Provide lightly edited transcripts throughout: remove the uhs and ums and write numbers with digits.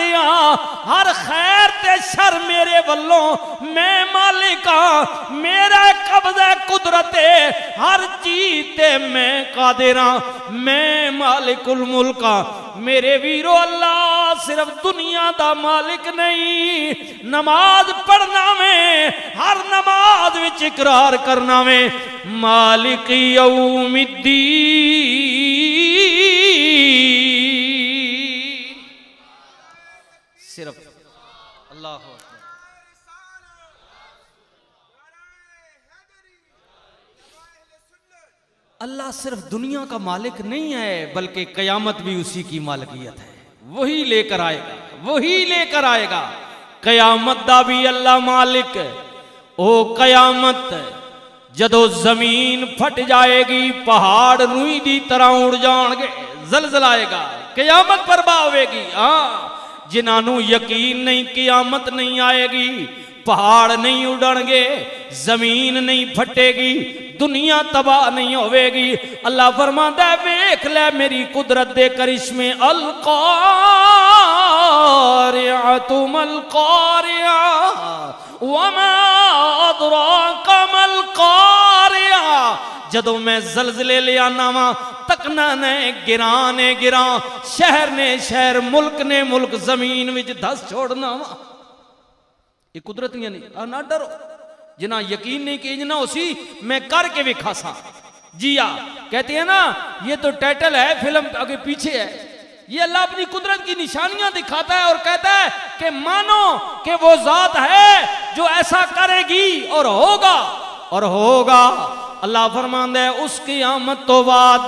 दिया हर खैर ते शर मेरे वल्लों मैं मालिक हां मेरा कब्जा कुदरत है हर चीज ते मैं कादिर हां मैं मालिकुल मुल्क हां मेरे वीरो अल्लाह सिर्फ दुनिया दा मालिक नहीं नमाज पढ़ना में हर नमाज विच इकरार करना में मालिक यौमिद्दीन सिर्फ अल्लाह अल्लाह सिर्फ दुनिया का मालिक नहीं है बल्कि कयामत भी उसी की मालिकियत है वही लेकर आएगा कयामत दा भी अल्लाह मालिक ओ कयामत जदों जमीन फट जाएगी पहाड़ रूई दी तरह उड़ जाएंगे जलजला आएगा कयामत बर्बाद होगी। हाँ जिन्होंने यकीन नहीं कियामत नहीं आएगी पहाड़ नहीं उड़नगे जमीन नहीं फटेगी दुनिया तबाह नहीं होगी। अल्लाह फरमाता है वेख ले मेरी कुदरत दे करिश्मे अल क़ारिअतु मल क़ारिआ वमा अदराका मल क़ारिआ जदों मैं जलजले ले आना वा तकना ने गिरा शहर ने शहर मुल्क ने मुल्क जमीन विच धस छोड़ना वा ये कुदरतियां नहीं ना डरो जिना यकीन नहीं कि ना उसी मैं करके भी खासा जिया कहते हैं ना ये तो टाइटल है फिल्म आगे पीछे है ये अल्लाह अपनी कुदरत की निशानियां दिखाता है और कहता है कि मानो कि वो जात है जो ऐसा करेगी और होगा अल्लाह फरमांदा है उस क़यामत तो बाद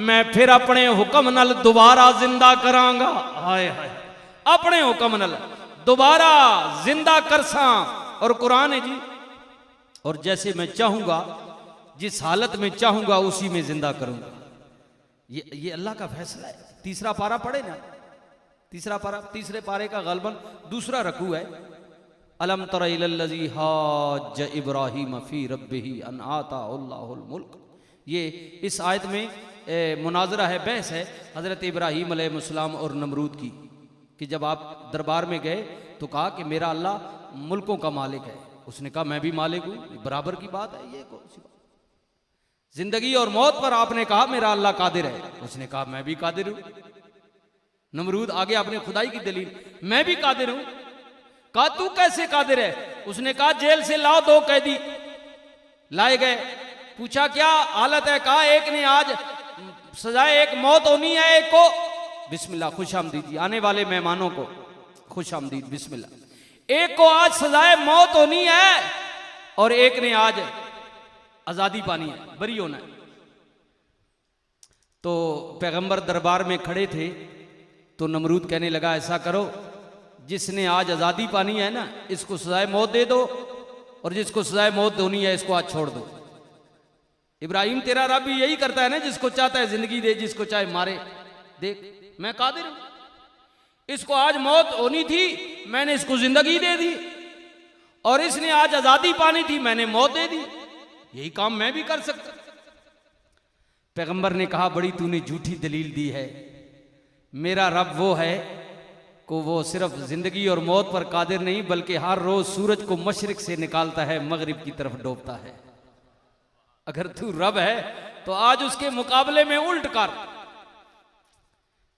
मैं फिर अपने हुक्म नाल दोबारा जिंदा करांगा हाय हाय अपने हुक्म नाल दोबारा जिंदा करसा और कुरान है जी और जैसे मैं चाहूंगा जिस हालत में चाहूंगा उसी में जिंदा करूंगा ये अल्लाह का फैसला है। तीसरा पारा पढ़े ना तीसरे पारे का गलबन दूसरा रकू है अलम तरा इलल्लज़ी हाज इब्राहीम फी रब्बिही अन आताहुल्लाहुल मुल्क ये इस आयत में मुनाजरा है बहस है हजरत इब्राहीम अलैहिस्सलाम और नमरूद की कि जब आप दरबार में गए तो कहा कि मेरा अल्लाह मुल्कों का मालिक है उसने कहा मैं भी मालिक हूं बराबर की बात है ये कौन सी बात जिंदगी और मौत पर आपने कहा मेरा अल्लाह कादिर है उसने कहा मैं भी कादिर हूं नमरूद आगे आपने खुदाई की दलील मैं भी कादिर हूं कहा तू कैसे कादिर है उसने कहा जेल से लाओ 2 कैदी लाए गए पूछा क्या हालत है कहा एक ने आज सजाए एक मौत होनी है एक को बिस्मिल्लाह खुशामदीद आने वाले मेहमानों को खुशामदीद बिस्मिल्लाह एक को आज सजाए मौत होनी है और एक ने आज आजादी पानी है बरी होना है। तो पैगंबर दरबार में खड़े थे तो नमरूद कहने लगा ऐसा करो जिसने आज आजादी पानी है ना इसको सजाए मौत दे दो और जिसको सजाए मौत होनी है इसको आज छोड़ दो। इब्राहिम तेरा रब भी यही करता है ना जिसको चाहता है जिंदगी दे जिसको चाहे मारे देख मैं कादिर हूं इसको आज मौत होनी थी मैंने इसको जिंदगी दे दी और इसने आज आजादी पानी थी मैंने मौत दे दी यही काम मैं भी कर सकता। पैगंबर ने कहा बड़ी तूने झूठी दलील दी है मेरा रब वो है को वो सिर्फ जिंदगी और मौत पर कादिर नहीं बल्कि हर रोज सूरज को मशरिक से निकालता है मगरिब की तरफ डूबता है। अगर तू रब है तो आज उसके मुकाबले में उल्ट कर।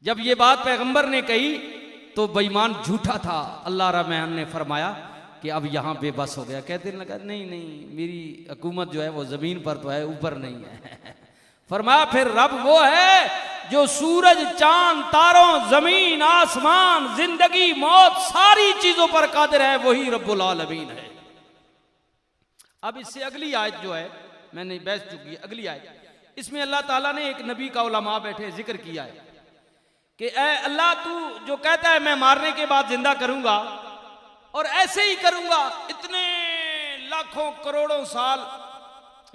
जब ये बात पैगंबर ने कही तो बेईमान झूठा था अल्लाह रहमान ने फरमाया कि अब यहां बेबस हो गया। कहते लगा नहीं मेरी हुकूमत जो है वो जमीन पर तो है ऊपर नहीं है। फरमाया फिर रब वो है जो सूरज चांद तारों जमीन आसमान जिंदगी मौत सारी चीजों पर कादिर है वही रब्बुल आलमीन है। अब इससे अगली आयत जो है मैंने बहस चुकी है अगली आयत इसमें अल्लाह ताला ने एक नबी का उलमा बैठे जिक्र किया है कि ऐ अल्लाह तू जो कहता है मैं मारने के बाद जिंदा करूंगा और ऐसे ही करूंगा इतने लाखों करोड़ों साल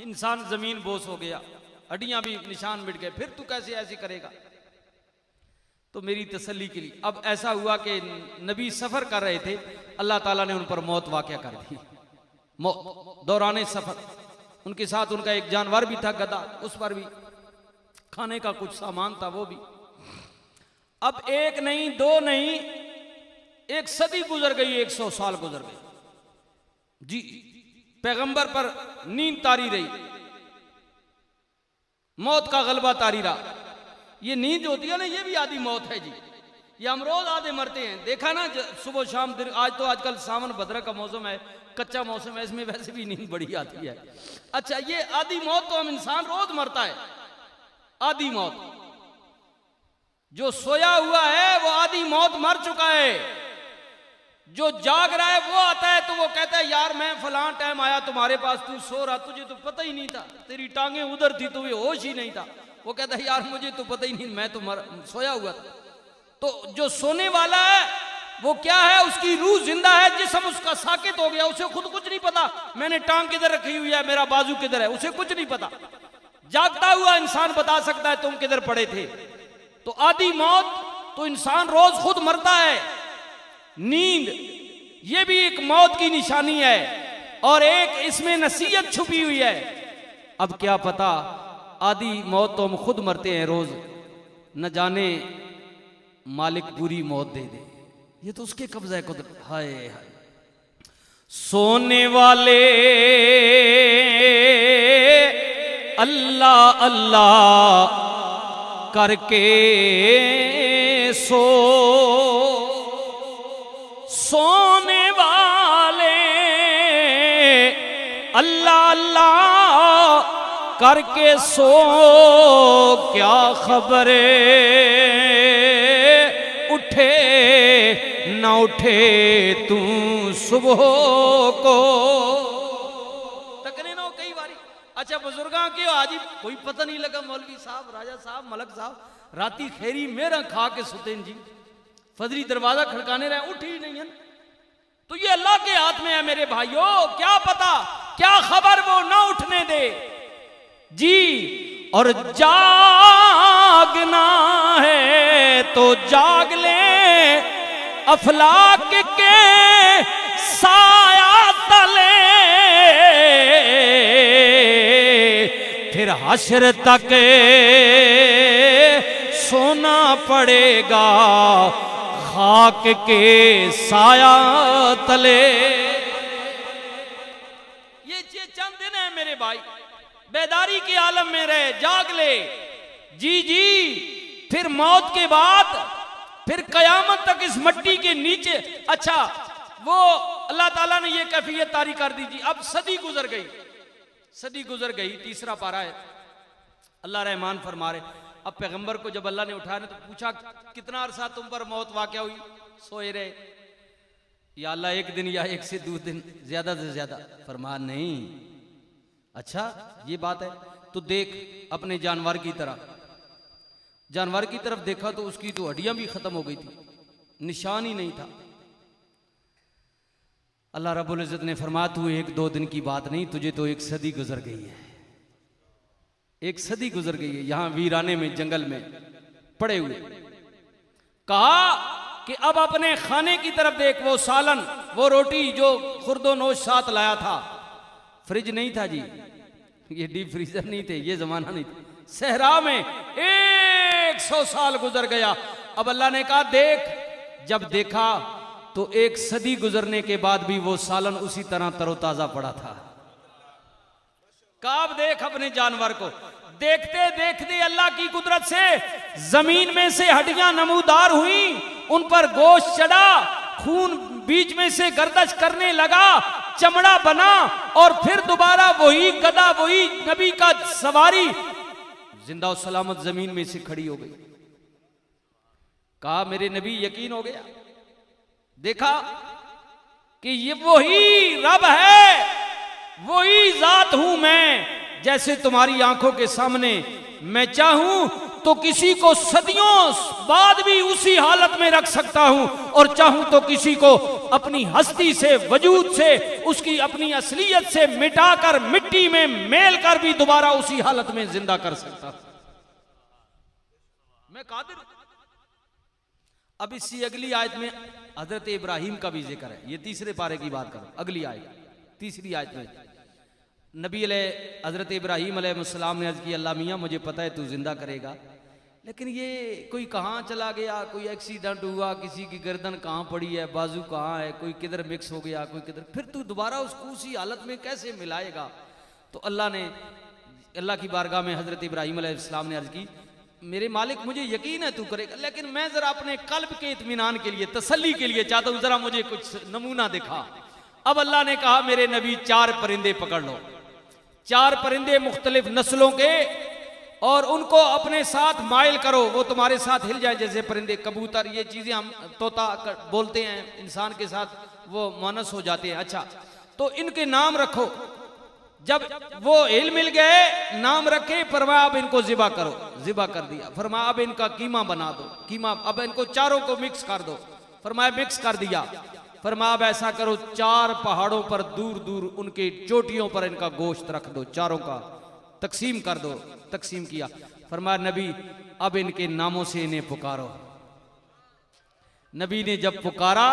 इंसान जमीन बोस हो गया हड्डियां भी निशान मिट गए फिर तू कैसे ऐसे करेगा। तो मेरी तसल्ली के लिए अब ऐसा हुआ कि नबी सफर कर रहे थे अल्लाह ताला ने उन पर मौत वाक़या कर दी। दौरान सफर उनके साथ उनका एक जानवर भी था गधा उस पर भी खाने का कुछ सामान था वो भी। अब एक नहीं दो नहीं एक सदी गुजर गई, 100 साल गुजर गई जी, पैगंबर पर नींद तारी रही, मौत का गलबा तारी रहा। ये नींद होती है ना, ये भी आधी मौत है जी। ये हम रोज आधे मरते हैं, देखा ना सुबह शाम दिन। आज तो आजकल सावन भद्र का मौसम है, कच्चा मौसम है, इसमें वैसे भी नींद बड़ी आती है। अच्छा, ये आधी मौत तो हम इंसान रोज मरता है, आधी मौत। जो सोया हुआ है वो आधी मौत मर चुका है, जो जाग रहा है वो आता है तो वो कहता है यार मैं फलां टाइम आया तुम्हारे पास, तू सो रहा, तुझे तो पता ही नहीं था, तेरी टांगे उधर थी, तुझे होश ही नहीं था। वो कहता है यार मुझे तो पता ही नहीं, मैं तो सोया हुआ था। तो जो सोने वाला है वो क्या है, उसकी रूह जिंदा है, जिस्म उसका साकित हो गया, उसे खुद कुछ नहीं पता मैंने टांग किधर रखी हुई है, मेरा बाजू किधर है, उसे कुछ नहीं पता। जागता हुआ इंसान बता सकता है तुम किधर पड़े थे। तो आधी मौत तो इंसान रोज खुद मरता है। नींद ये भी एक मौत की निशानी है, और एक इसमें नसीहत छुपी हुई है। अब क्या पता आधी मौत तो हम खुद मरते हैं रोज, न जाने मालिक पूरी मौत दे दे, ये तो उसके कब्जा है कुदरत। हाय हाय, सोने वाले अल्लाह अल्लाह करके सो, सोने वाले अल्लाह अल्लाह करके सो, क्या खबरे उठे न उठे तू सुबह को। तकरीन हो कई बारी। अच्छा बुजुर्गा के आज कोई पता नहीं लगा, मौलवी साहब, राजा साहब, मलक साहब राती खेरी मेरा खा के सुतेन जी, फजरी दरवाजा खड़काने रहे, उठ ही नहीं है। तो ये अल्लाह के हाथ में है मेरे भाइयों, क्या पता क्या खबर वो ना उठने दे जी। और जागना है तो जाग ले, अफलाक के साया तले, फिर हश्र तक सोना पड़ेगा खाक के साया तले। ये चंद दिन है मेरे भाई, बेदारी के आलम में रहे, जाग ले जी जी। फिर मौत के बाद फिर कयामत तक इस मट्टी के नीचे। अच्छा वो अल्लाह ताला ने ये कैफियत तारी कर दी जी। अब सदी गुजर गई, सदी गुजर गई, तीसरा पारा है। अल्लाह रहमान फरमा रहे, अब पैगंबर को जब अल्लाह ने उठाया तो पूछा कितना अरसा तुम पर मौत वाक़या हुई, सोए रहे या अल्लाह एक दिन या 1 से 2 दिन, ज्यादा से ज्यादा। फरमा नहीं, अच्छा ये बात है तो देख अपने जानवर की तरह। जानवर की तरफ देखा तो उसकी तो हड्डियां भी खत्म हो गई थी, निशान ही नहीं था। अल्लाह रब्बुल इज्जत ने फरमाया तू 1-2 दिन की बात नहीं, तुझे तो 1 सदी गुजर गई है, 1 सदी गुजर गई है यहां वीराने में, जंगल में पड़े हुए। कहा कि अब अपने खाने की तरफ देख, वो सालन, वो रोटी जो खुर्दो नोश साथ लाया था, फ्रिज नहीं था जी, ये डीप फ्रीजर नहीं थे, ये जमाना नहीं था। सहरा में 100 साल गुजर गया। अब अल्लाह ने कहा देख, जब देखा तो 1 सदी गुजरने के बाद भी वो सालन उसी तरह तरोताजा पड़ा था। काब देख अपने जानवर को। देखते देखते अल्लाह की कुदरत से जमीन में से हड्डियां नमूदार हुई, उन पर गोश्त चढ़ा, खून बीच में से गर्दश करने लगा, चमड़ा बना, और फिर दोबारा वही गदा, वही नबी का सवारी जिंदा और सलामत जमीन में से खड़ी हो गई। कहा मेरे नबी यकीन हो गया, देखा कि ये वही रब है, वही जात हूं मैं, जैसे तुम्हारी आंखों के सामने मैं चाहूं तो किसी को सदियों बाद भी उसी हालत में रख सकता हूं, और चाहूं तो किसी को अपनी हस्ती से, वजूद से, उसकी अपनी असलियत से मिटाकर मिट्टी में मेल कर भी दोबारा उसी हालत में जिंदा कर सकता हूं। मैं कादिर। अब इसी अगली आयत में हजरत इब्राहिम का भी जिक्र है। ये तीसरे पारे की बात करो, अगली आयत, तीसरी आयत में नबी हजरत इब्राहिम अलैहिस्सलाम ने अर्ज की, अल्लाह मियाँ मुझे पता है तू जिंदा करेगा, लेकिन ये कोई कहाँ चला गया, कोई एक्सीडेंट हुआ, किसी की गर्दन कहाँ पड़ी है, बाजू कहाँ है, कोई किधर मिक्स हो गया, कोई किधर, फिर तू दोबारा उसको उसी हालत में कैसे मिलाएगा। तो अल्लाह की बारगाह में हजरत इब्राहीम अलैहिस्सलाम ने अर्ज की, मेरे मालिक मुझे यकीन है तू करेगा, लेकिन मैं जरा अपने कल्ब के इत्मीनान के लिए, तसल्ली के लिए चाहता हूं, जरा मुझे कुछ नमूना दिखा। अब अल्लाह ने कहा, मेरे नबी 4 परिंदे पकड़ लो, 4 परिंदे मुख्तलिफ नस्लों के, और उनको अपने साथ माइल करो, वो तुम्हारे साथ हिल जाए, जैसे परिंदे, कबूतर, ये चीजें हम तोता बोलते हैं, इंसान के साथ वो मुअन्नस हो जाते हैं। अच्छा, तो इनके नाम रखो। जब वो हिल मिल गए, नाम रखे, फरमाया अब इनको जिबा करो, जिबा कर दिया। फरमाया अब इनका कीमा बना दो, कीमा, अब इनको चारों को मिक्स कर दो। फरमाया मिक्स कर दिया। फरमाया अब ऐसा करो, 4 पहाड़ों पर दूर दूर उनके चोटियों पर इनका गोश्त रख दो, चारों का तकसीम कर दो। तकसीम किया। फरमाया नबी अब इनके नामों से इन्हें पुकारो। नबी ने जब पुकारा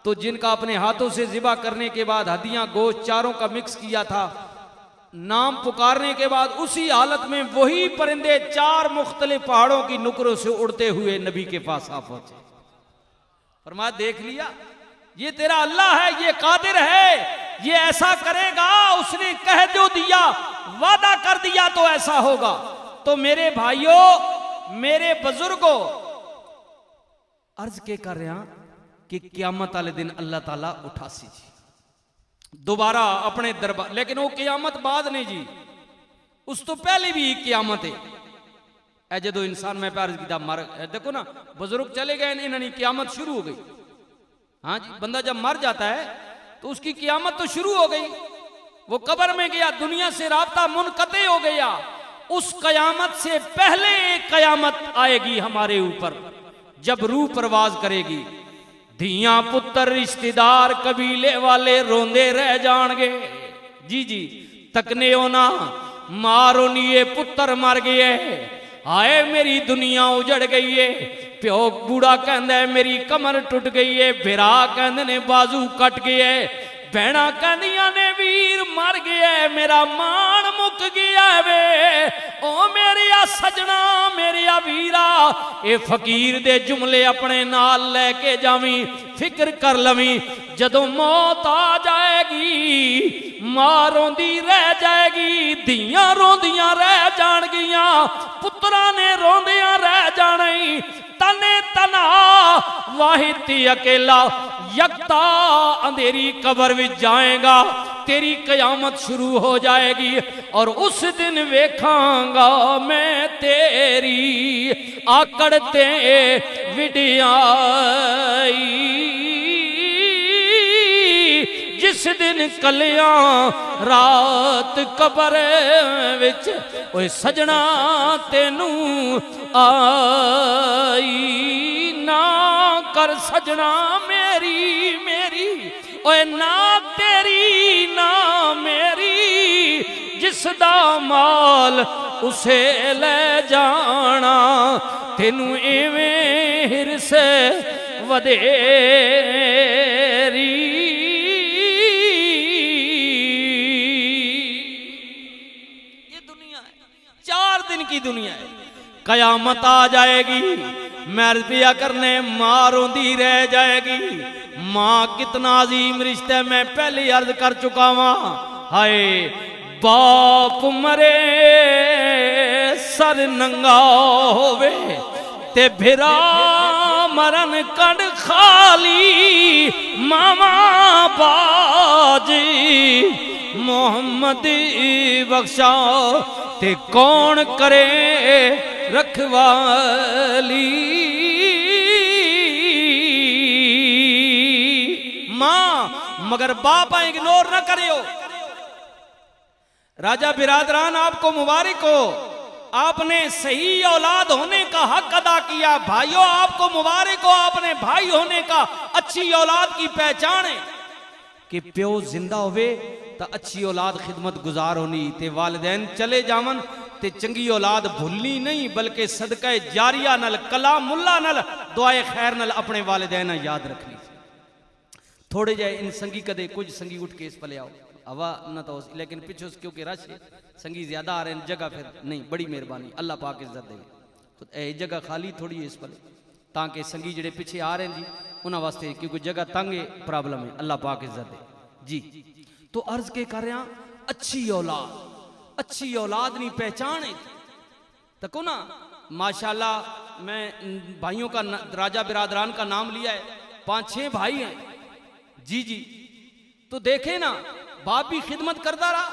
तो जिनका अपने हाथों से जिबा करने के बाद हड्डियां गोश्त चारों का मिक्स किया था, नाम पुकारने के बाद उसी हालत में वही परिंदे 4 मुख्तलिफ पहाड़ों की नुकरों से उड़ते हुए नबी के पास आ पहुंचे। फरमाया देख लिया, ये तेरा अल्लाह है, ये कादिर है, ये ऐसा करेगा, उसने कह जो दिया, वादा कर दिया तो ऐसा होगा। तो मेरे भाइयों, मेरे बुजुर्गों, अर्ज के कर रहे हैं कि क़यामत वाले दिन अल्लाह ताला उठासी जी दोबारा अपने दरबार, लेकिन वो क़यामत बाद नहीं जी, उस तो पहले भी क़यामत है। जो इंसान में प्यार की मर, देखो ना, बुजुर्ग चले गए, इन्होंने क़यामत शुरू हो गई। हाँ जी, बंदा जब मर जाता है तो उसकी क़यामत तो शुरू हो गई। वो कब्र में गया, दुनिया से राब्ता मुनक़ते हो गया। उस क़यामत से पहले एक क़यामत आएगी हमारे ऊपर, जब रूह परवाज करेगी। धियां पुत्र रिश्तेदार कबीले वाले रोंदे रह जाएंगे। जी जी, तकने ना मारो निये पुत्र मर गए, हाय मेरी दुनिया उजड़ गई है। प्यो बूढ़ा कहंदा है मेरी कमर टुट गई है, बिरा कहंदे ने बाजू कट गया है, भैणा कहंदियां ने वीर मर गया है, मेरा मान मुक गया वे। ओ मेरिया सजना, मेरिया वीरा, ए फकीर दे जुमले अपने नाल लेके जावी, फिक्र कर लवी, जदों मौत आ जाएगी मां रोंदी रह जाएगी, धियां रोंदियां रह जाणगियां, पुत्रा ने रोंदियां रह जाने। तने तना वाहिती अकेला यकता अंधेरी कब्र विच जाएगा, तेरी क़यामत शुरू हो जाएगी। और उस दिन वेखांगा मैं तेरी आकड़ते विडियाई, जिस दिन कलियां रात कब्र विच ओए सजना तेनू आई ना कर सजना मेरी मेरी, ओए ना तेरी ना मेरी, जिसदा माल उसे ले जाना, तेनू इवें हिरस वधेरी। की दुनिया है, कयामत आ जाएगी, मर्दिया करने मां रोंदी रह जाएगी। मां कितना अजीम रिश्ता है, मैं पहले अर्ज कर चुका वहां। हाय बाप मरे सर नंगा होवे, ते भिरा मरन कंड खाली, मामा बाजी मोहम्मदी बख्शा, ते कौन करे रखवाली। मां मगर बाप इग्नोर न करियो। राजा बिरादरान आपको मुबारक हो, आपने सही औलाद होने का हक अदा किया। भाइयों आपको मुबारक हो, आपने भाई होने का अच्छी औलाद की पहचान है कि प्यो जिंदा होवे तो अच्छी औलाद खिदमत गुजार होनी, ते वालिदैन चले जावन ते चंगी औलाद भूलनी नहीं, बल्कि सदका जारिया नल कलामुल्ला नल दुआए खैर नल अपने वालिदैन याद रखनी। थोड़े जाए इन संगी कदे कुछ संगी उठ के इस पले आओ, हवा न तो, लेकिन पीछे क्योंकि रश है, संगी ज्यादा आ रहे हैं, जगह फिर नहीं, बड़ी मेहरबानी, अल्लाह पाक इज्जत दे। जगह खाली थोड़ी है इस पर, ताकि संगी जड़े पिछे आ रहे हैं जी उन्होंने वास्ते, क्योंकि जगह तंग है, प्रॉब्लम है, अल्लाह पाक इज्जत दे जी। तो अर्ज के कर रहा, अच्छी औलाद नहीं पहचान है तको ना माशाल्लाह। मैं भाइयों का राजा बिरादरान का नाम लिया है, 5-6 भाई हैं जी। तो देखे ना बाप भी खिदमत करता रहा,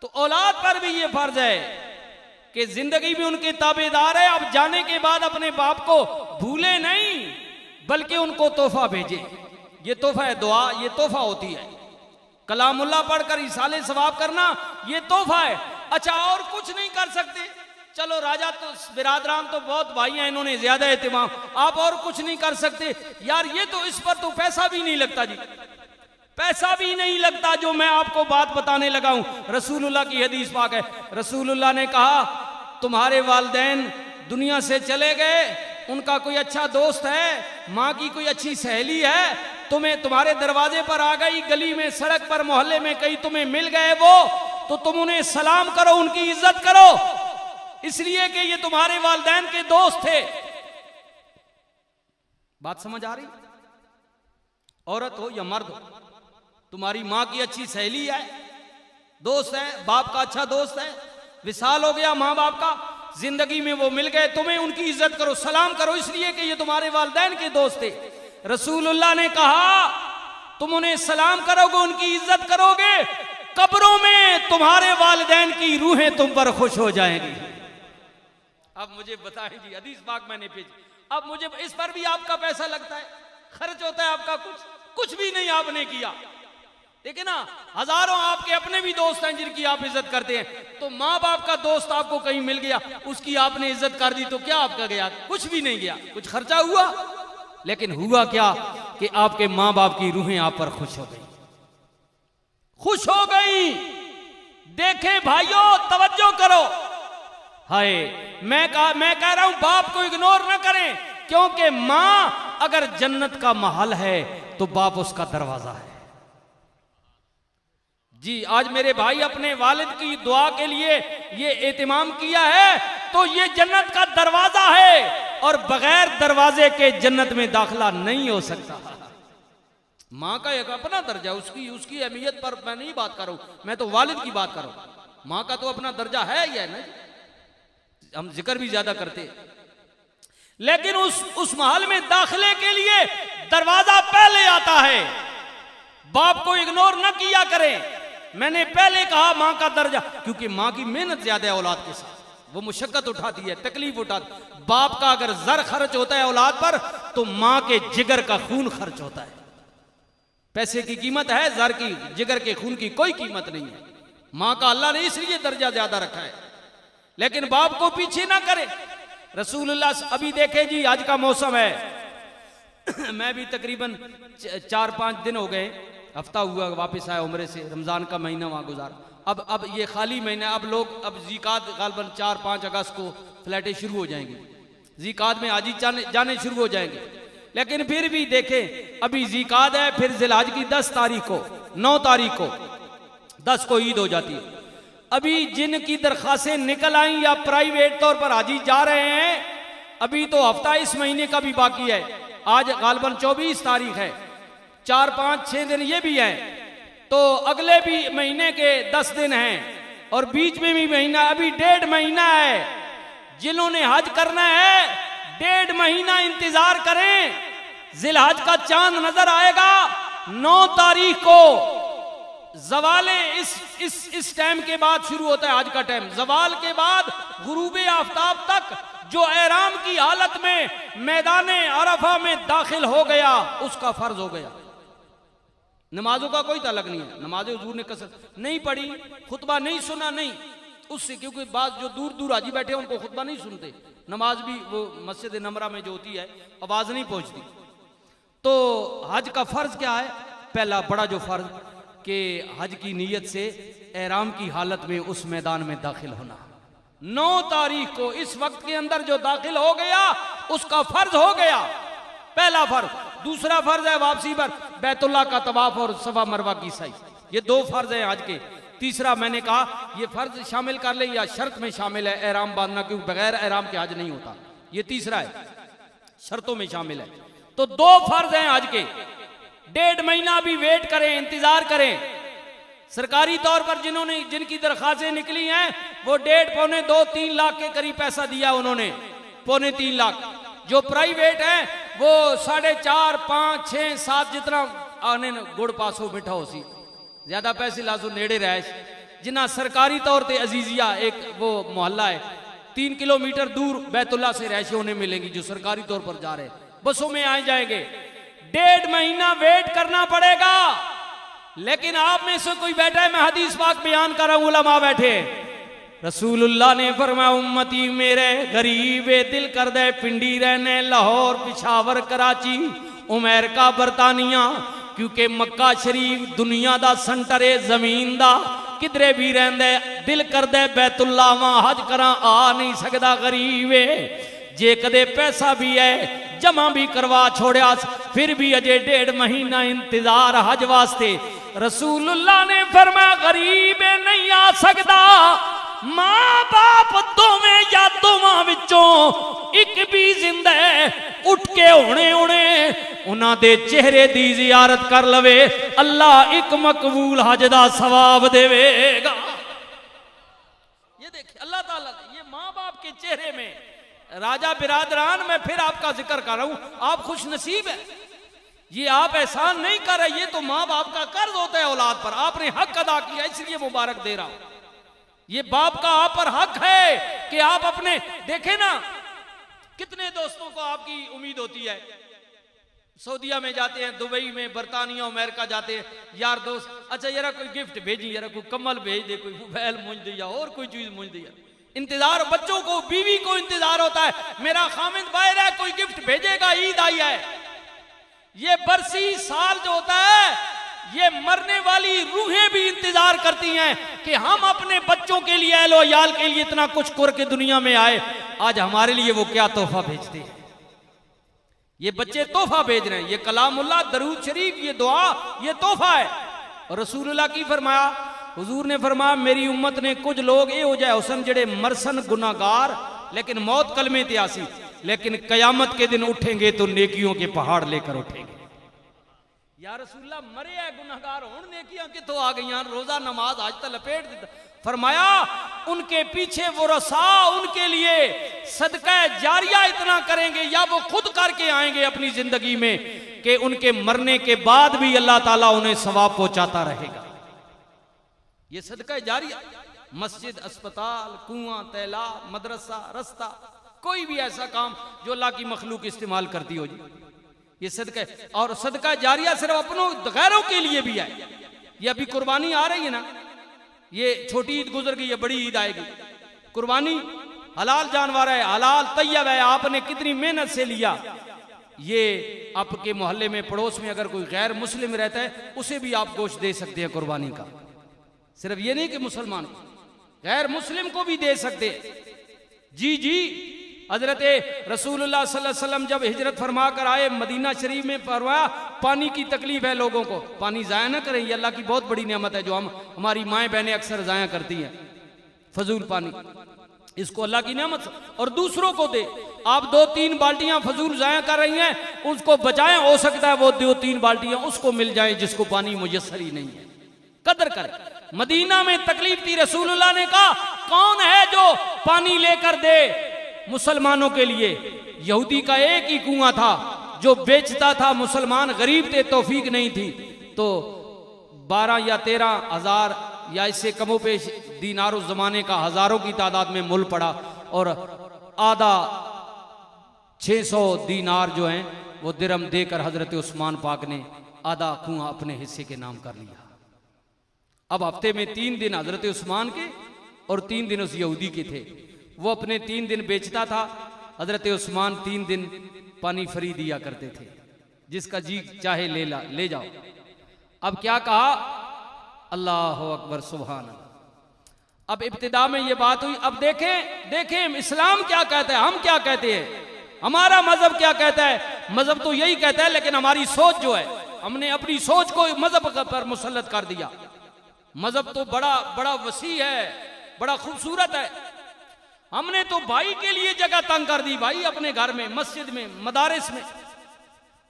तो औलाद पर भी ये फर्ज है कि जिंदगी में उनके ताबेदार है। अब जाने के बाद अपने बाप को भूले नहीं, बल्कि उनको तोहफा भेजे। ये तोहफा है, दुआ ये तोहफा होती है। कलामुल्लाह पढ़कर इसाले सवाब करना ये तोहफा है। अच्छा और कुछ नहीं कर सकते, चलो राजा तो बिरादरान तो बहुत भाई हैं, इन्होंने ज्यादा एहतिमाम, आप और कुछ नहीं कर सकते यार। ये तो इस पर तो पैसा भी नहीं लगता जी, पैसा भी नहीं लगता। जो मैं आपको बात बताने लगा हूं, रसूलुल्लाह की हदीस पाक है। रसूलुल्लाह ने कहा तुम्हारे वालिदैन दुनिया से चले गए, उनका कोई अच्छा दोस्त है, माँ की कोई अच्छी सहेली है, तुम्हें तुम्हारे दरवाजे पर आ गई, गली में, सड़क पर, मोहल्ले में कहीं तुम्हें मिल गए वो, तो तुम उन्हें सलाम करो, उनकी इज्जत करो, इसलिए कि ये तुम्हारे वालिदैन के दोस्त थे। बात समझ आ रही? औरत हो या मर्द हो, तुम्हारी माँ की अच्छी सहेली है, दोस्त है, बाप का अच्छा दोस्त है, विसाल हो गया माँ बाप का, जिंदगी में वो मिल गए, तुम्हें उनकी इज्जत करो, सलाम करो, इसलिए कि ये तुम्हारे वालिदैन के दोस्त थे। रसूलुल्लाह ने कहा तुम उन्हें सलाम करोगे, उनकी इज्जत करोगे, कब्रों में तुम्हारे वालिदैन की रूहें तुम पर खुश हो जाएंगी। अब मुझे बताएं जी, हदीस पाक मैंने भेजी, अब मुझे इस पर भी आपका पैसा लगता है, खर्च होता है आपका, कुछ भी नहीं आपने किया। देखिए ना, हजारों आपके अपने भी दोस्त हैं जिनकी आप इज्जत करते हैं, तो माँ बाप का दोस्त आपको कहीं मिल गया, उसकी आपने इज्जत कर दी, तो क्या आपका गया? कुछ भी नहीं गया, कुछ खर्चा हुआ, लेकिन हुआ क्या कि आपके माँ बाप की रूहें आप पर खुश हो गई, खुश हो गई। देखे भाइयों, तवज्जो करो, हाय मैं कह रहा हूं बाप को इग्नोर ना करें, क्योंकि मां अगर जन्नत का महल है तो बाप उसका दरवाजा है जी। आज मेरे भाई अपने वालिद की दुआ के लिए ये एहतिमाम किया है, तो ये जन्नत का दरवाजा है, और बगैर दरवाजे के जन्नत में दाखिला नहीं हो सकता। माँ का एक अपना दर्जा, उसकी अहमियत पर मैं नहीं बात कर रहा हूं, मैं तो वालिद की बात कर रहा हूं। माँ का तो अपना दर्जा है ही है ना, हम जिक्र भी ज्यादा करते हैं, लेकिन उस महल में दाखिले के लिए दरवाजा पहले आता है। बाप को इग्नोर न किया करें। मैंने पहले कहा मां का दर्जा, क्योंकि मां की मेहनत ज्यादा है औलाद के साथ, वो मुशक्कत उठाती है, तकलीफ उठाती। बाप का अगर जर खर्च होता है औलाद पर, तो मां के जिगर का खून खर्च होता है। पैसे की कीमत है, जर की, जिगर के खून की कोई कीमत नहीं है। मां का अल्लाह ने इसलिए दर्जा ज्यादा रखा है, लेकिन बाप को पीछे ना करे। रसूलुल्लाह, अभी देखे जी आज का मौसम है मैं भी तकरीबन 4-5 दिन हो गए, हफ्ता हुआ वापस आया उम्रे से, रमजान का महीना वहां गुजारा। अब ये खाली महीना, अब लोग अब ज़ीकात गालबन 4-5 अगस्त को फ्लैटें शुरू हो जाएंगी, ज़ीकात में हाजी जाने शुरू हो जाएंगे। लेकिन फिर भी देखें, अभी ज़ीकात है, फिर ज़िलहज की 10 तारीख को, 9 तारीख को, 10 को ईद हो जाती है। अभी जिनकी दरखास्तें निकल आई या प्राइवेट तौर पर हाजी जा रहे हैं, अभी तो हफ्ता इस महीने का भी बाकी है। आज गालबन 24 तारीख है, 4-5-6 दिन ये भी है, तो अगले भी महीने के 10 दिन हैं, और बीच में भी महीना, अभी 1.5 महीना है। जिन्होंने हज करना है 1.5 महीना इंतजार करें, जिलहज का चांद नजर आएगा 9 तारीख को। जवाले इस टाइम के बाद शुरू होता है आज का टाइम, जवाल के बाद गुरूबे आफ्ताब तक जो एहराम की हालत में मैदाने अरफा में दाखिल हो गया, उसका फर्ज हो गया। नमाजों का कोई ताल्लुक नहीं है, नमाज़ें हुजूर ने कसर नहीं पढ़ी, खुतबा नहीं सुना, नहीं उससे, क्योंकि बात जो दूर दूर हाजी बैठे हैं उनको खुतबा नहीं सुनते, नमाज भी वो मस्जिद नमरा में जो होती है आवाज नहीं पहुंचती। तो हज का फर्ज क्या है? पहला बड़ा जो फर्ज कि हज की नीयत से एहराम की हालत में उस मैदान में दाखिल होना। 9 तारीख को इस वक्त के अंदर जो दाखिल हो गया उसका फर्ज हो गया, पहला फर्ज। दूसरा फर्ज है वापसी पर बैतुल्लाह का तवाफ और सफा मरवा की सई, ये 2 फर्ज हैं आज के। तीसरा मैंने कहा ये फर्ज शामिल कर ले या शर्त में शामिल है एहराम बांधना, क्योंकि बगैर एहराम के हज नहीं होता। ये तीसरा है, शर्तों में शामिल है। तो 2 फर्ज हैं हज के। 1.5 महीना भी वेट करें, इंतजार करें। सरकारी तौर पर जिनकी दरखास्तें निकली हैं वो 1.5, पौने 2, 3 लाख के करीब पैसा दिया उन्होंने, पौने 3 लाख। जो प्राइवेट है वो 4.5, 5, 6, 7 जितना आने गुड़ पासो मिठा हो सी ज्यादा पैसे लाजो नेड़े रैश। जिन्ना सरकारी तौर पर अजीजिया एक वो मोहल्ला है 3 किलोमीटर दूर बैतुल्ला से रैशे उन्हें मिलेंगी जो सरकारी तौर पर जा रहे, बसों में आए जाएंगे। 1.5 महीना वेट करना पड़ेगा। लेकिन आप में से कोई बैठा है, मैं हदीस पाक बयान कर रहा हूं, उलमा बैठे। रसूलुल्लाह ने फरमाया उम्मती मेरे गरीबे दिल कर दे पिंडी रहने लाहौर, पिशावर, कराची, अमेरिका, बरतानिया, क्योंकि मक्का शरीफ दुनिया दा सेंटर है जमीन दा। किधरे भी रहंदे दिल कर दे बैतुल्ला वहां हज करा, आ नहीं सकदा गरीब है। जे कदे पैसा भी है जमा भी करवा छोड़िया, फिर भी अजे 1.5 महीना इंतजार हज वास्ते। रसूलुल्लाह ने फरमाया गरीब नहीं आ सकदा। मां बाप दोवें या दोवां विचों एक भी जिंदा है उठ के होने उन्हां दे चेहरे दी जियारत कर लवे, अल्लाह एक मकबूल हज दा सवाब देवेगा। ये देखिए अल्लाह ताला ये मां बाप के चेहरे में। राजा बिरादरान, मैं फिर आपका जिक्र कर रहा हूं, आप खुश नसीब है। ये आप एहसान नहीं कर रहे, ये तो माँ बाप का कर्ज होता है औलाद पर। आपने हक अदा किया इसलिए मुबारक दे रहा हूं। ये बाप का आप पर हक है कि आप अपने देखे ना, कितने दोस्तों को आपकी उम्मीद होती है, सऊदिया में जाते हैं, दुबई में, बरतानिया, अमेरिका जाते हैं, यार दोस्त अच्छा यार कोई गिफ्ट भेजी, यार कोई कम्बल भेज दे, कोई मोबाइल मुझ दिया और कोई चीज मुझ दिया। इंतजार बच्चों को, बीवी को इंतजार होता है, मेरा खामिद बाहर है कोई गिफ्ट भेजेगा, ईद आई है। ये बरसी साल जो होता है ये मरने वाली रूहें भी इंतजार करती हैं कि हम अपने बच्चों के लिए, अहलो याल के लिए इतना कुछ करके दुनिया में आए, आज हमारे लिए वो क्या तोहफा भेजते हैं। ये बच्चे तोहफा भेज रहे हैं, ये कलामुल्लाह, दरूद शरीफ, ये दुआ, ये तोहफा है। और रसूलुल्लाह की फरमाया, हुजूर ने फरमाया मेरी उम्मत ने कुछ लोग ये हो जाए हुसन जड़े मरसन गुनाहगार लेकिन मौत कलमे ते आसी, लेकिन कयामत के दिन उठेंगे तो नेकियों के पहाड़ लेकर उठेंगे। या रसूलुल्लाह मरे है गुनाहगार होन, नेकियां कितों आ गई, रोजा नमाज आज तक लपेट दिता। फरमाया उनके पीछे वो रसा उनके लिए सदका जारिया इतना करेंगे या वो खुद करके आएंगे अपनी जिंदगी में कि उनके मरने के बाद भी अल्लाह ताला उन्हें सवाब पहुंचाता रहेगा। ये सदका जारिया, मस्जिद, अस्पताल, कुआं, तालाब, मदरसा, रास्ता, कोई भी ऐसा काम जो अल्लाह की मखलूक इस्तेमाल करती हो जी, ये सदका। और सदका जारिया सिर्फ अपनों गैरों के लिए भी है। ये अभी कुर्बानी आ रही है ना, ये छोटी ईद गुजर गई है, बड़ी ईद आएगी। कुर्बानी हलाल जानवर है, हलाल तैयब है, आपने कितनी मेहनत से लिया। ये आपके मोहल्ले में, पड़ोस में अगर कोई गैर मुस्लिम रहता है उसे भी आप गोश्त दे सकते हैं कुर्बानी का। सिर्फ ये नहीं कि मुसलमान, गैर मुस्लिम को भी दे सकते हैं। जी जी, हजरत रसूलुल्लाह सल्लल्लाहु अलैहि वसल्लम जब हिजरत फरमा कर आए मदीना शरीफ में, फरमाया पानी की तकलीफ है लोगों को, पानी जाया ना करें, ये अल्लाह की बहुत बड़ी नेमत है जो हमारी माएँ बहनें अक्सर जाया करती हैं, फजूल पानी, इसको अल्लाह की नेमत और दूसरों को दे। आप 2-3 बाल्टियां फजूल जाया कर रही हैं, उसको बचाएं, हो सकता है वो 2-3 बाल्टियां उसको मिल जाएं जिसको पानी मुयस्सर ही नहीं है। कदर करें। मदीना में तकलीफ थी, रसूलुल्लाह ने कहा कौन है जो पानी लेकर दे मुसलमानों के लिए। यहूदी का एक ही कुआं था जो बेचता था, मुसलमान गरीब थे, तौफीक नहीं थी, तो 12 या 13 हजार या इससे कमोपेश दीनार जमाने का हजारों की तादाद में मुल पड़ा और आधा 600 दीनार जो हैं वो दिरहम देकर हजरत उस्मान पाक ने आधा कुआं अपने हिस्से के नाम कर लिया। अब हफ्ते में 3 दिन हजरत उस्मान के और 3 दिन उस यहूदी के थे। वो अपने 3 दिन बेचता था, हजरत उस्मान 3 दिन पानी फ्री दिया करते थे, जिसका जी चाहे ले जाओ। अब क्या कहा, अल्लाह अकबर सुभान अल्लाह। अब इब्तिदा में ये बात हुई। अब देखें इस्लाम क्या कहता है, हम क्या कहते हैं, हमारा मजहब क्या कहता है। मजहब तो यही कहता है, लेकिन हमारी सोच जो है, हमने अपनी सोच को मजहब पर मुसल्लत कर दिया। मजहब तो बड़ा बड़ा वसी है, बड़ा खूबसूरत है। हमने तो भाई के लिए जगह तंग कर दी भाई, अपने घर में, मस्जिद में, मदारिस में।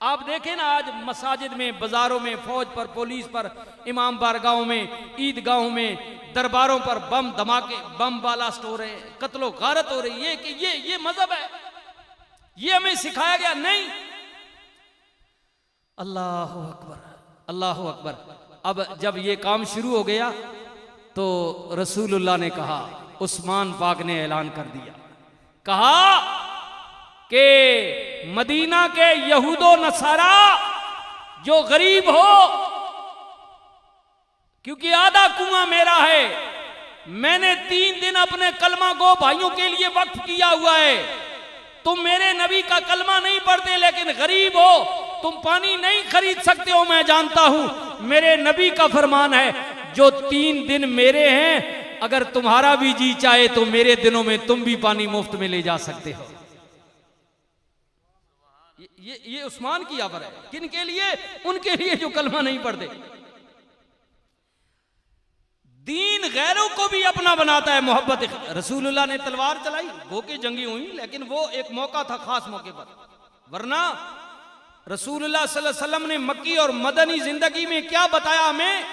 आप देखें ना आज मसाजिद में, बाजारों में, फौज पर, पुलिस पर, इमाम बारगाहों में, ईदगाहों में, दरबारों पर बम धमाके, बम ब्लास्ट हो रहे हैं, कत्लो गारत हो रही है। कि ये मजहब है? ये हमें सिखाया गया नहीं। अल्लाह अकबर, अल्लाह अकबर। अब जब ये काम शुरू हो गया तो रसूलुल्लाह ने कहा, उस्मान पाक ने ऐलान कर दिया, कहा कि मदीना के यहूदो नसारा जो गरीब हो, क्योंकि आधा कुआं मेरा है, मैंने 3 दिन अपने कलमा गो भाइयों के लिए वक्फ किया हुआ है। तुम मेरे नबी का कलमा नहीं पढ़ते, लेकिन गरीब हो, तुम पानी नहीं खरीद सकते हो, मैं जानता हूं। मेरे नबी का फरमान है, जो 3 दिन मेरे हैं, अगर तुम्हारा भी जी चाहे तो मेरे दिनों में तुम भी पानी मुफ्त में ले जा सकते हो। ये उस्मान की ऑफर है। किन के लिए? उनके लिए जो कलमा नहीं पढ़ते। दीन गैरों को भी अपना बनाता है। मोहब्बत, रसूलुल्लाह ने तलवार चलाई, वो के जंगी हुई, लेकिन वो एक मौका था, खास मौके पर। वरना रसूलुल्लाह सल्लल्लाहु अलैहि वसल्लम ने मक्की और मदनी जिंदगी में क्या बताया हमें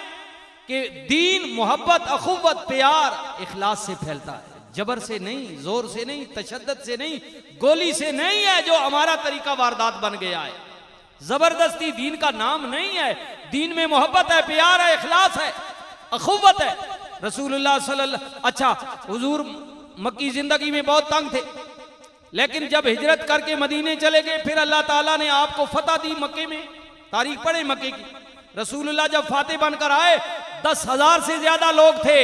कि दीन मोहब्बत, अखुवत, प्यार, इखलास से फैलता है, जबर से नहीं, जोर से नहीं, तशद्दुद से नहीं, गोली से नहीं है जो हमारा तरीका वारदात बन गया है। जबरदस्ती दीन का नाम नहीं है। दीन में मोहब्बत है, प्यार है, इखलास है, अखुवत है। रसूलुल्लाह सल्लल्लाहु, अच्छा हुजूर मक्की जिंदगी में बहुत तंग थे, लेकिन जब हिजरत करके मदीने चले गए, फिर अल्लाह ताला ने आपको फतह दी मक्के में। तारीख पढ़े मक्के की। रसूलुल्लाह जब फातिह बनकर आए, 10,000 से ज्यादा लोग थे।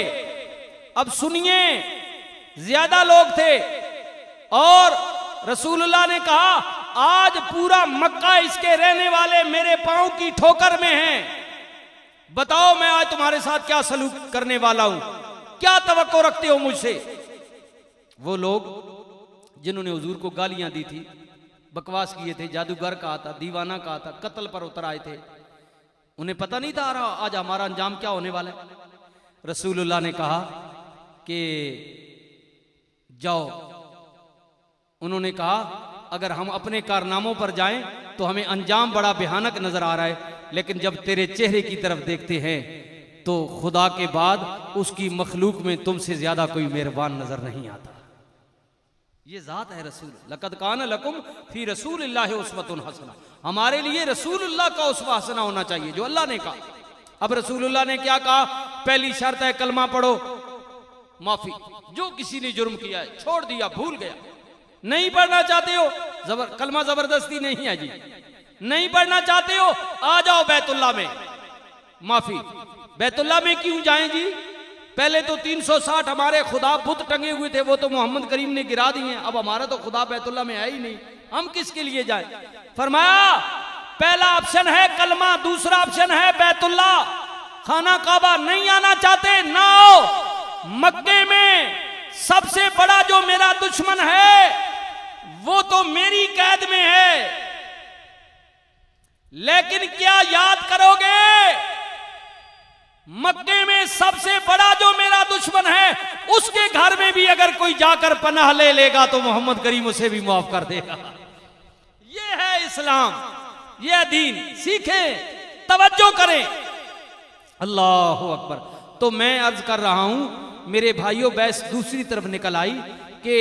अब सुनिए, ज्यादा लोग थे, और रसूलुल्लाह ने कहा, आज पूरा मक्का, इसके रहने वाले मेरे पांव की ठोकर में हैं। बताओ मैं आज तुम्हारे साथ क्या सलूक करने वाला हूं, क्या तवक्को रखते हो मुझसे? वो लोग जिन्होंने हुजूर को गालियां दी थी, बकवास किए थे, जादूगर कहा था, दीवाना कहा था, कत्ल पर उतर आए थे, उन्हें पता नहीं था आज हमारा अंजाम क्या होने वाला है। रसूलुल्लाह ने कहा कि जाओ। उन्होंने कहा, अगर हम अपने कारनामों पर जाएं तो हमें अंजाम बड़ा भयानक नजर आ रहा है, लेकिन जब तेरे चेहरे की तरफ देखते हैं तो खुदा के बाद उसकी मखलूक में तुमसे ज्यादा कोई मेहरबान नजर नहीं आता। ये जात है रसूल। लक़द कान लकुम फी रसूलिल्लाहि उस्वतुन हसना। हमारे लिए रसूलुल्लाह का उस्वा हसना होना चाहिए, जो अल्लाह ने कहा। अब रसूलुल्लाह ने क्या कहा? पहली शर्त है कलमा पढ़ो, माफी। जो किसी ने जुर्म किया है, छोड़ दिया, भूल गया, नहीं पढ़ना चाहते हो, कलमा जबरदस्ती नहीं है जी, नहीं पढ़ना चाहते हो, आ जाओ बैतुल्लाह में, माफी। बैतुल्लाह में क्यों जाएं जी? पहले तो 360 हमारे खुदा बुत टंगे हुए थे, वो तो मोहम्मद करीम ने गिरा दिए। अब हमारा तो खुदा बैतुल्लाह में है ही नहीं, हम किसके लिए जाएं? फरमाया, पहला ऑप्शन है कलमा, दूसरा ऑप्शन है बैतुल्लाह। खाना काबा नहीं आना चाहते, ना आओ। मक्के में सबसे बड़ा जो मेरा दुश्मन है वो तो मेरी कैद में है, लेकिन क्या याद करोगे, मक्के में सबसे बड़ा जो मेरा दुश्मन है, उसके घर में भी अगर कोई जाकर पनाह ले लेगा तो मोहम्मद करीम उसे भी माफ कर देगा। ये है इस्लाम, ये है दीन। सीखें, तवज्जो करें। अल्लाह अकबर। तो मैं अर्ज कर रहा हूं मेरे भाइयों, बहस दूसरी तरफ निकल आई कि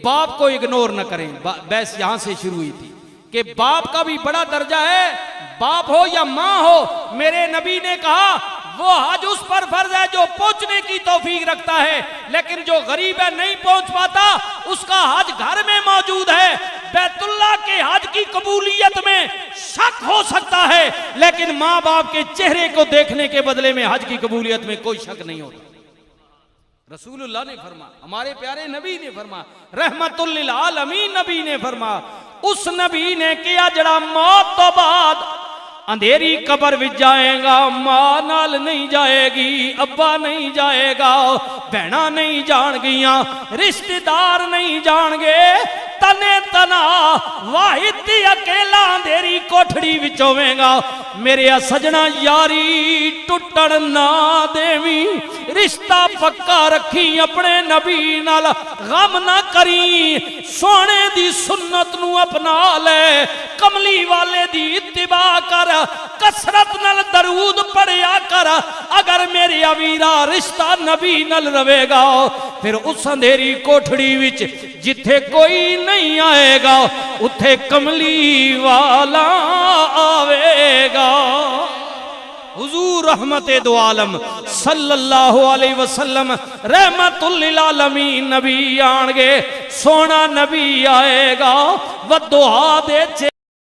बाप को इग्नोर न करें। बहस यहां से शुरू हुई थी कि बाप का भी बड़ा दर्जा है, बाप हो या मां हो। मेरे नबी ने कहा, वो हज उस पर फर्ज है जो पहुंचने की तौफीक रखता है, लेकिन जो गरीब है, नहीं पहुंच पाता, उसका हज घर में मौजूद है। बैतुल्लाह के हज की कबूलियत में शक हो सकता है, लेकिन मां बाप के चेहरे को देखने के बदले में हज की कबूलियत में कोई शक नहीं होता। रसूलुल्लाह ने फरमा, हमारे प्यारे नबी ने फरमा, रहमतुल लिल आलमीन नबी ने फरमा, उस नबी ने किया जड़ा मौत तो बाद अंधेरी कबर विच जाएगा, मां नाल नहीं जाएगी, अब्बा नहीं जाएगा, भैणा नहीं जान गियां, रिश्तेदार नहीं जान गए, तने तना वाहिद दी अकेला अंधेरी कोठड़ी विच होवेगा। मेरे सजना यारी टुटण ना देवी, रिश्ता पक्का रखी अपने नबी नाल, गम ना करी, सोने दी सुन्नत नू अपना ले, कमली वाले दी इत्तिबा कर, कसरत नाल दरूद पढ़िया कर। अगर मेरे अवीरा रिश्ता नबी नाल रवेगा फिर उस अंधेरी कोठड़ी विच जिथे कोई नहीं आएगा उथे कमली वाला आवेगा। हुजूर रहमते दो आलम सल्लल्लाहु अलैहि वसल्लम रहमतुल लिल आलमीन नबी आएंगे, सोना नबी आएगा। वदुहा दे